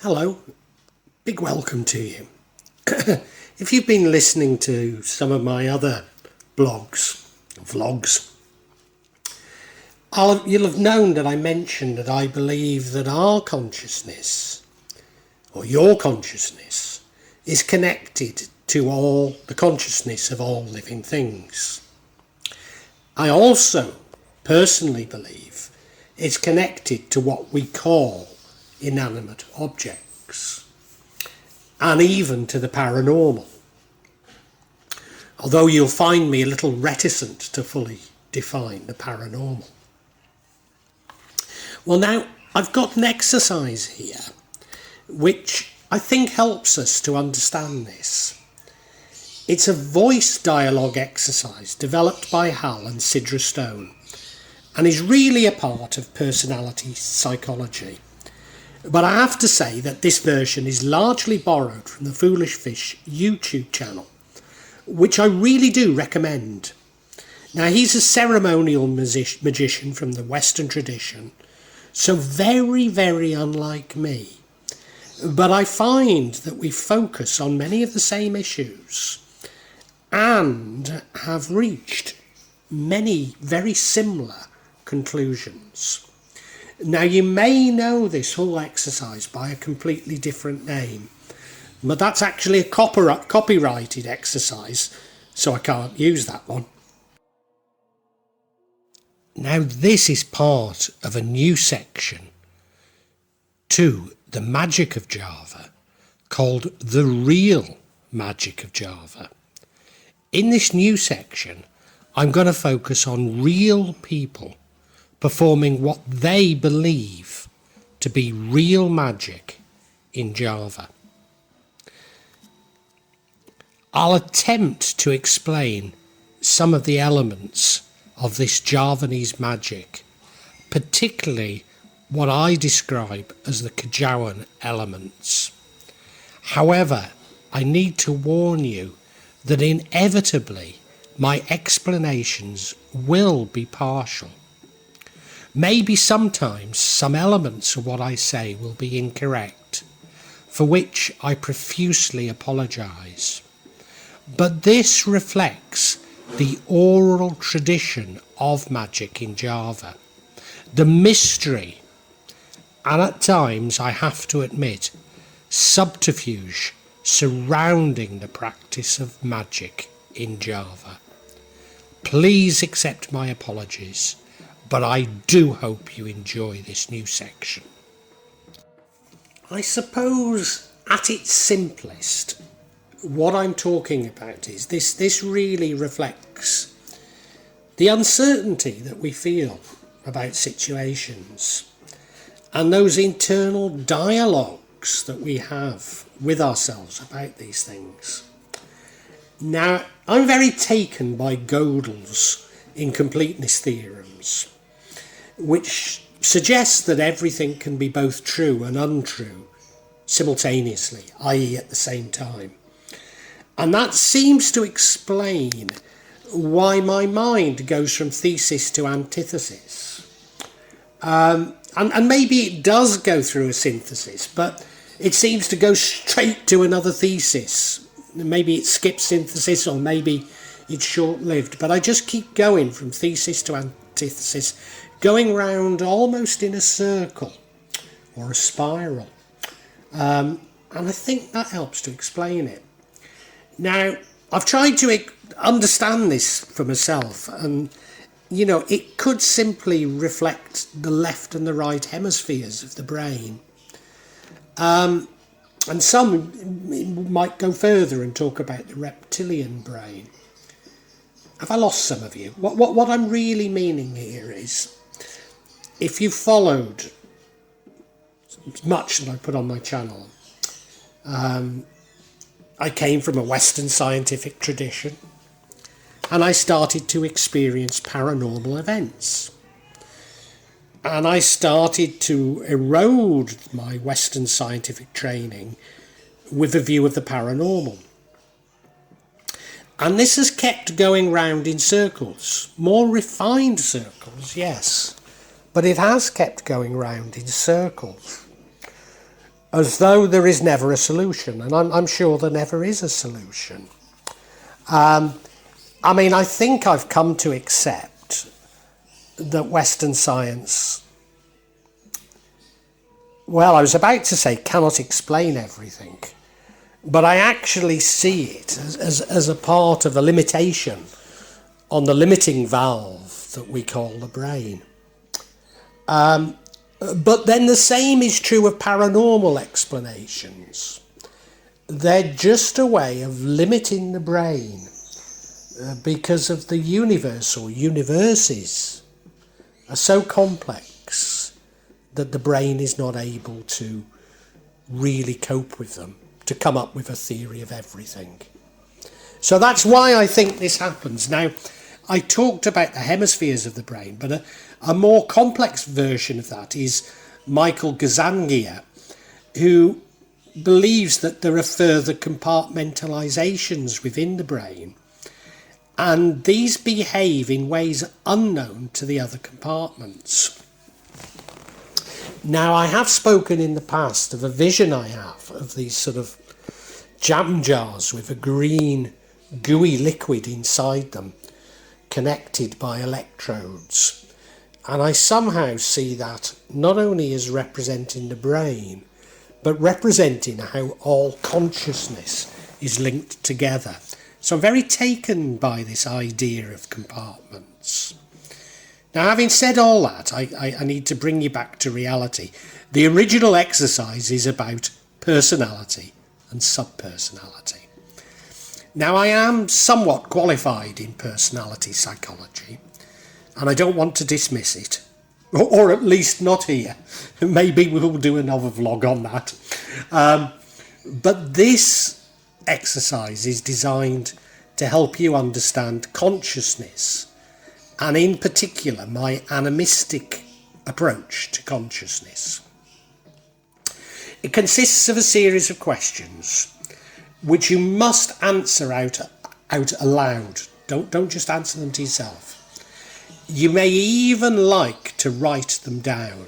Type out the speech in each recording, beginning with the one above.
Hello, big welcome to you. If you've been listening to some of my other vlogs, you'll have known that I mentioned that I believe that our consciousness, or your consciousness, is connected to all the consciousness of all living things. I also personally believe it's connected to what we call inanimate objects, and even to the paranormal, although you'll find me a little reticent to fully define the paranormal. Well, now I've got an exercise here which I think helps us to understand this. It's a voice dialogue exercise developed by Hal and Sidra Stone and is really a part of personality psychology. But I have to say that this version is largely borrowed from the Foolish Fish YouTube channel, which I really do recommend. Now, he's a ceremonial magician from the Western tradition, so very, very unlike me. But I find that we focus on many of the same issues and have reached many very similar conclusions. Now, you may know this whole exercise by a completely different name, but that's actually a copyrighted exercise, so I can't use that one. Now, this is part of a new section to the magic of Java called The Real Magic of Java. In this new section, I'm going to focus on real people performing what they believe to be real magic in Java. I'll attempt to explain some of the elements of this Javanese magic, particularly what I describe as the Kajawan elements. However, I need to warn you that inevitably my explanations will be partial. Maybe sometimes some elements of what I say will be incorrect, for which I profusely apologise. But this reflects the oral tradition of magic in Java, the mystery, and at times, I have to admit, subterfuge surrounding the practice of magic in Java. Please accept my apologies, but I do hope you enjoy this new section. I suppose at its simplest, what I'm talking about is this really reflects the uncertainty that we feel about situations and those internal dialogues that we have with ourselves about these things. Now, I'm very taken by Godel's Incompleteness theorems, which suggests that everything can be both true and untrue simultaneously, i.e. at the same time. And that seems to explain why my mind goes from thesis to antithesis. And maybe it does go through a synthesis, but it seems to go straight to another thesis. Maybe it skips synthesis, or maybe it's short-lived, but I just keep going from thesis to antithesis, going round almost in a circle or a spiral. And I think that helps to explain it. Now, I've tried to understand this for myself, and, you know, it could simply reflect the left and the right hemispheres of the brain. And some might go further and talk about the reptilian brain. Have I lost some of you? What I'm really meaning here is, if you followed much that I put on my channel, I came from a Western scientific tradition, and I started to experience paranormal events. And I started to erode my Western scientific training with a view of the paranormal. And this has kept going round in circles, more refined circles, yes, but it has kept going round in circles. as though there is never a solution, and I'm sure there never is a solution. I mean, I think I've come to accept that Western science, well, I was about to say cannot explain everything, but I actually see it as a part of a limitation on the limiting valve that we call the brain. But then the same is true of paranormal explanations. They're just a way of limiting the brain because of the universe or universes are so complex that the brain is not able to really cope with them, to come up with a theory of everything. So that's why I think this happens. Now, I talked about the hemispheres of the brain, but a more complex version of that is Michael Gazzaniga, who believes that there are further compartmentalizations within the brain, and these behave in ways unknown to the other compartments. Now, I have spoken in the past of a vision I have of these sort of jam jars with a green gooey liquid inside them, connected by electrodes, and I somehow see that not only as representing the brain, but representing how all consciousness is linked together. So I'm very taken by this idea of compartments. Now, having said all that, I need to bring you back to reality. The original exercise is about personality and subpersonality. Now, I am somewhat qualified in personality psychology, and I don't want to dismiss it, or at least not here. Maybe we'll do another vlog on that. But this exercise is designed to help you understand consciousness, and in particular my animistic approach to consciousness. It consists of a series of questions which you must answer out aloud. Don't just answer them to yourself. You may even like to write them down.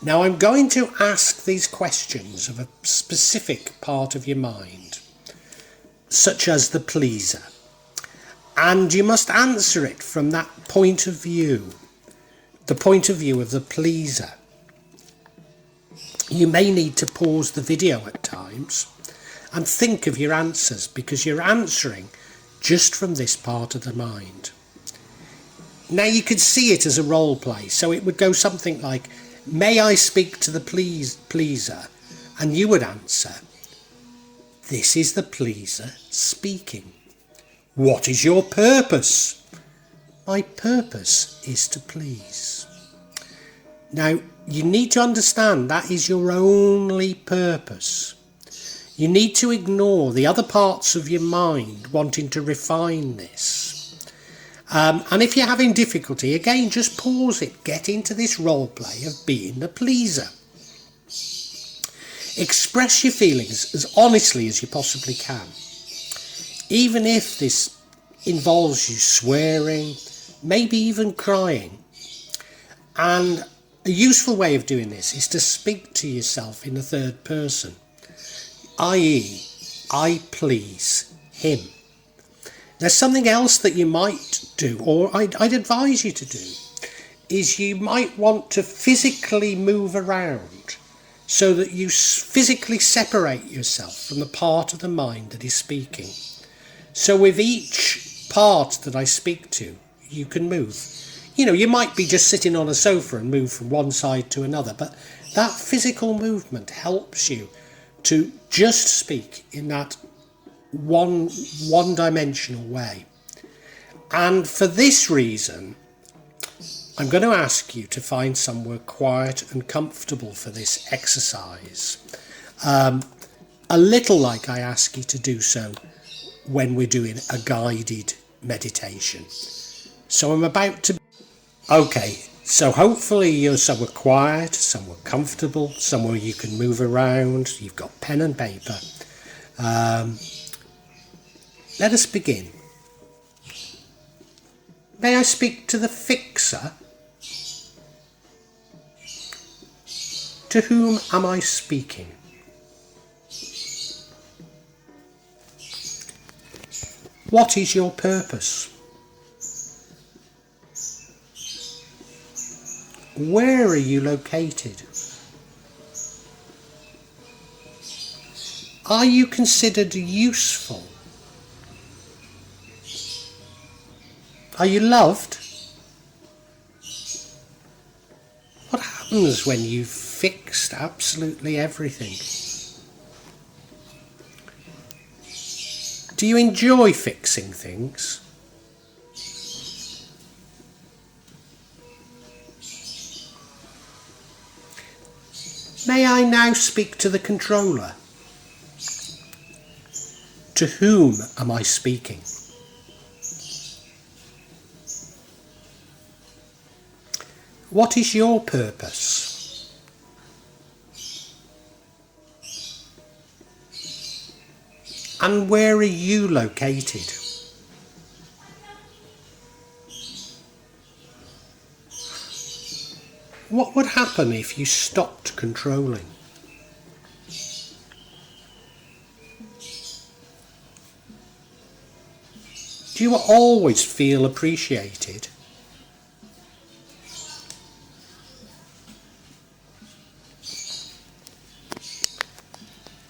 Now, I'm going to ask these questions of a specific part of your mind, such as the pleaser, and you must answer it from that point of view, the point of view of the pleaser. You may need to pause the video at times and think of your answers, because you're answering just from this part of the mind. Now, you could see it as a role play, so it would go something like, may I speak to the pleaser? And you would answer, this is the pleaser speaking. What is your purpose? My purpose is to please. Now, you need to understand that is your only purpose. You need to ignore the other parts of your mind wanting to refine this. And if you're having difficulty, again, just pause it. Get into this role play of being the pleaser. Express your feelings as honestly as you possibly can. Even if this involves you swearing, maybe even crying. And a useful way of doing this is to speak to yourself in the third person, i.e., I please him. There's something else that you might do, or I'd advise you to do, is you might want to physically move around so that you physically separate yourself from the part of the mind that is speaking. So with each part that I speak to, you can move. You know, you might be just sitting on a sofa and move from one side to another, but that physical movement helps you to just speak in that one-dimensional way. And for this reason, I'm going to ask you to find somewhere quiet and comfortable for this exercise. A little like I ask you to do so when we're doing a guided meditation. So I'm about to... Okay, so hopefully you're somewhere quiet, somewhere comfortable, somewhere you can move around. You've got pen and paper. Let us begin. May I speak to the fixer? To whom am I speaking? What is your purpose? Where are you located? Are you considered useful? Are you loved? What happens when you've fixed absolutely everything? Do you enjoy fixing things? May I now speak to the controller? To whom am I speaking? What is your purpose? And where are you located? What would happen if you stopped controlling? Do you always feel appreciated?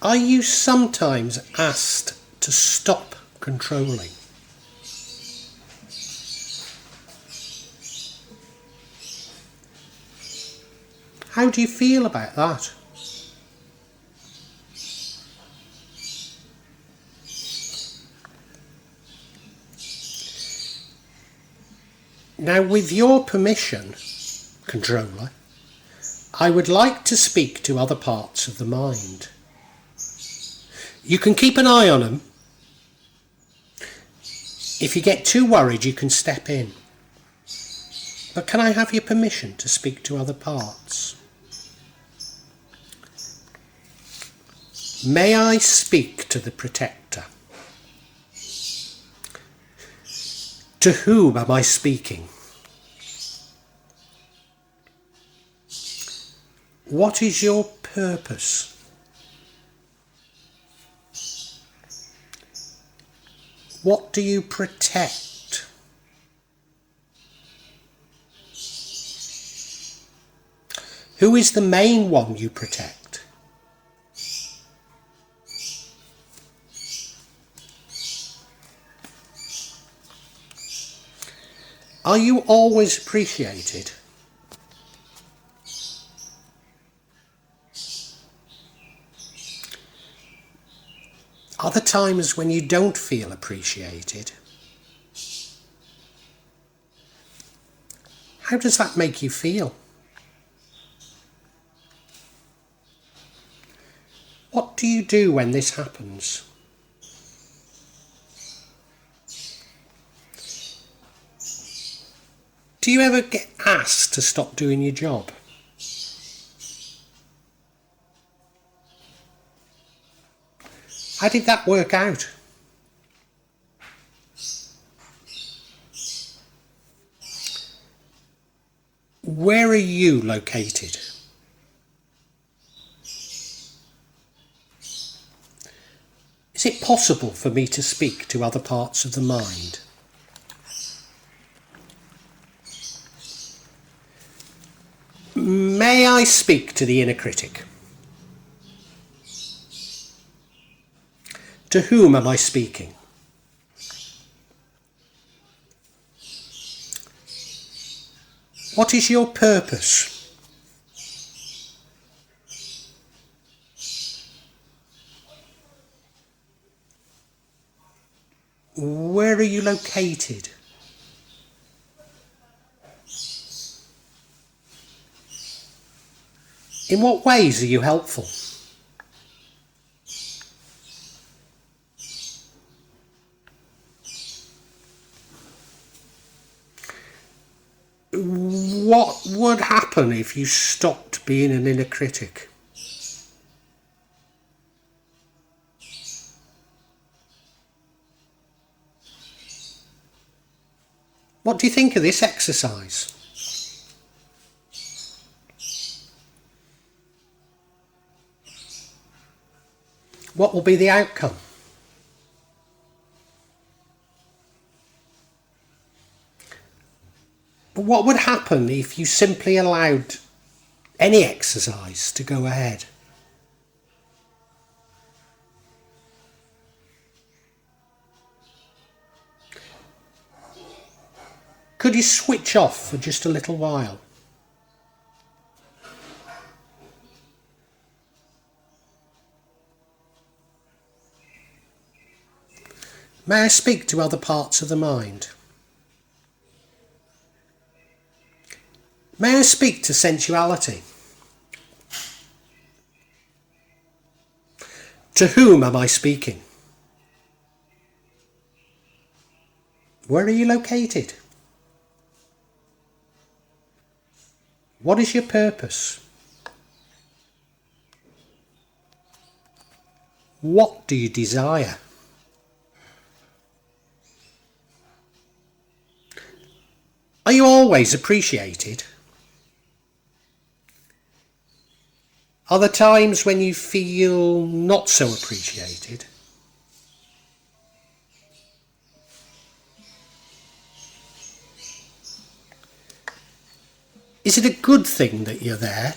Are you sometimes asked to stop controlling? How do you feel about that? Now, with your permission, controller, I would like to speak to other parts of the mind. You can keep an eye on them. If you get too worried, you can step in. But can I have your permission to speak to other parts? May I speak to the protector? To whom am I speaking? What is your purpose? What do you protect? Who is the main one you protect? Are you always appreciated? Are there times when you don't feel appreciated? How does that make you feel? What do you do when this happens? Do you ever get asked to stop doing your job? How did that work out? Where are you located? Is it possible for me to speak to other parts of the mind? May I speak to the inner critic? To whom am I speaking? What is your purpose? Where are you located? In what ways are you helpful? What would happen if you stopped being an inner critic? What do you think of this exercise? What will be the outcome? But what would happen if you simply allowed any exercise to go ahead? Could you switch off for just a little while? May I speak to other parts of the mind? May I speak to sensuality? To whom am I speaking? Where are you located? What is your purpose? What do you desire? Are you always appreciated? Are there times when you feel not so appreciated? Is it a good thing that you're there?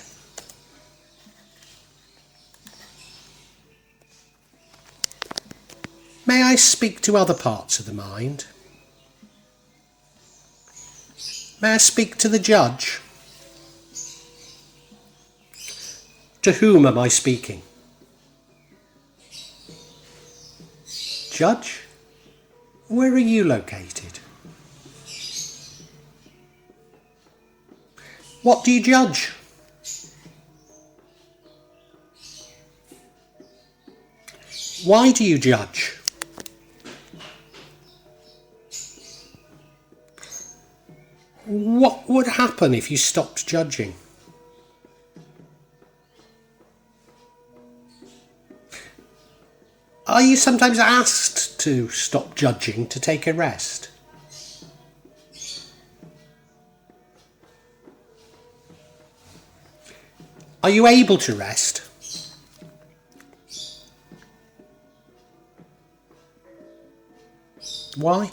May I speak to other parts of the mind? May I speak to the judge? To whom am I speaking? Judge, where are you located? What do you judge? Why do you judge? What would happen if you stopped judging? Are you sometimes asked to stop judging to take a rest? Are you able to rest? Why?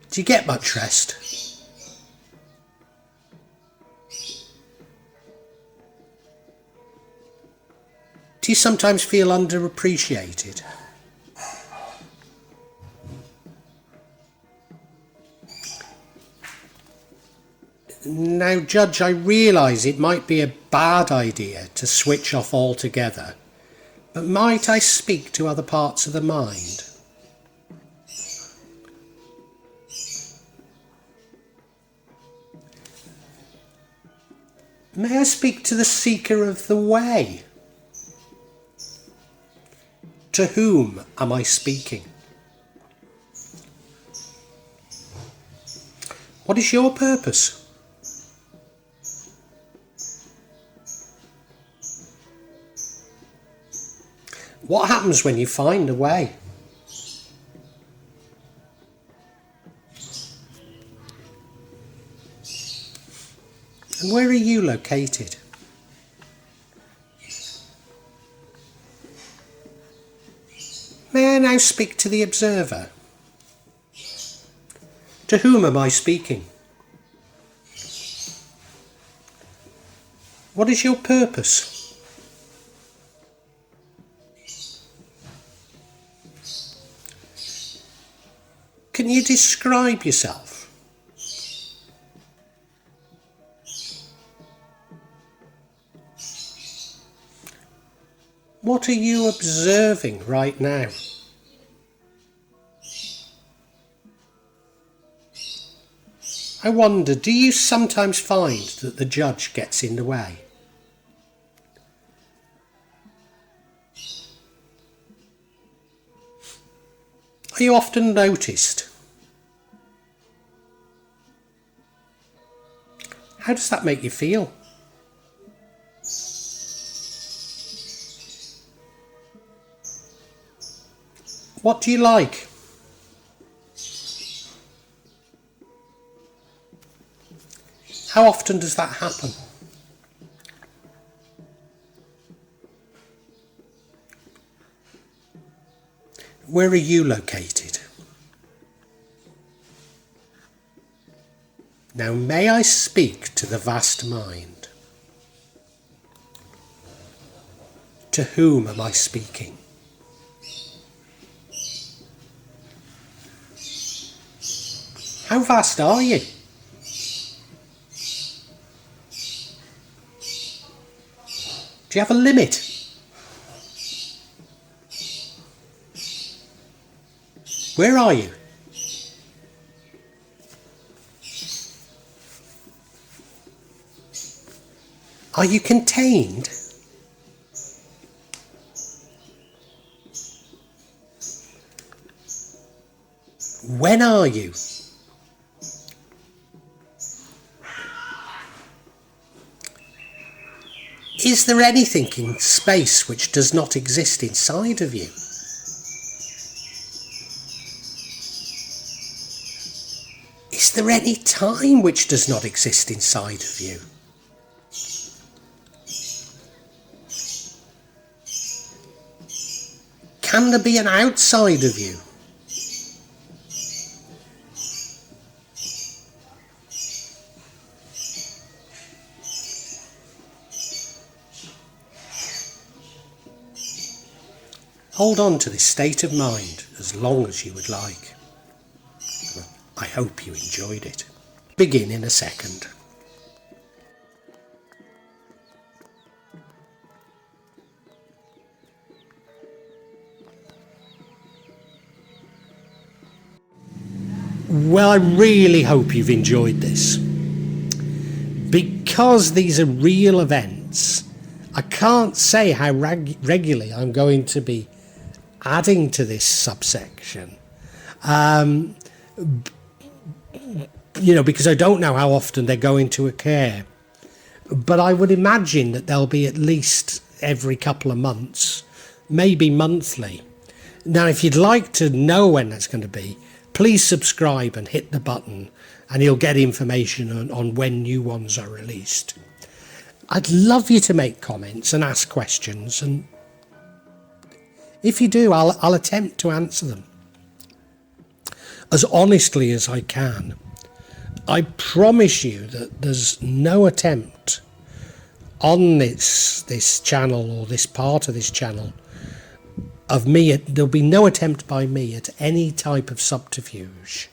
Do you get much rest? Do you sometimes feel underappreciated? Now, Judge, I realise it might be a bad idea to switch off altogether, but might I speak to other parts of the mind? May I speak to the seeker of the way? To whom am I speaking? What is your purpose? What happens when you find a way? And where are you located? May I now speak to the observer? To whom am I speaking? What is your purpose? Can you describe yourself? What are you observing right now? I wonder, do you sometimes find that the judge gets in the way? Are you often noticed? How does that make you feel? What do you like? How often does that happen? Where are you located? Now may I speak to the vast mind? To whom am I speaking? How vast are you? Do you have a limit? Where are you? Are you contained? When are you? Is there anything in space which does not exist inside of you? Is there any time which does not exist inside of you? Can there be an outside of you? Hold on to this state of mind as long as you would like. I hope you enjoyed it. Begin in a second. Well, I really hope you've enjoyed this. Because these are real events, I can't say how regularly I'm going to be adding to this subsection. Because I don't know how often they're going to occur. But I would imagine that they'll be at least every couple of months, maybe monthly. Now, if you'd like to know when that's going to be, please subscribe and hit the button, and you'll get information on when new ones are released. I'd love you to make comments and ask questions, and if you do, I'll attempt to answer them as honestly as I can. I promise you that there's no attempt on this channel or this part of this channel of me. There'll be no attempt by me at any type of subterfuge.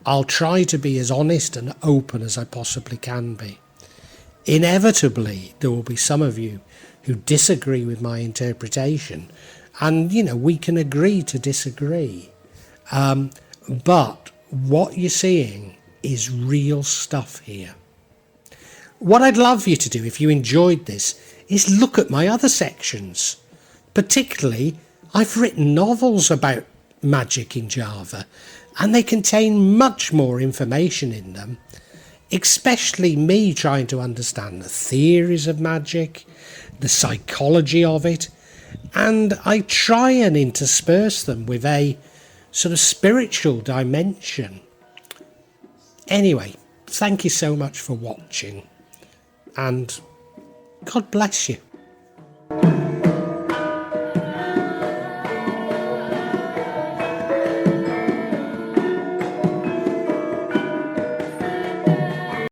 I'll try to be as honest and open as I possibly can be. Inevitably, there will be some of you who disagree with my interpretation, and we can agree to disagree. But what you're seeing is real stuff here. What I'd love you to do, if you enjoyed this, is look at my other sections. Particularly, I've written novels about magic in Java, and they contain much more information in them, especially me trying to understand the theories of magic, the psychology of it, and I try and intersperse them with a sort of spiritual dimension. Anyway, thank you so much for watching, and God bless you.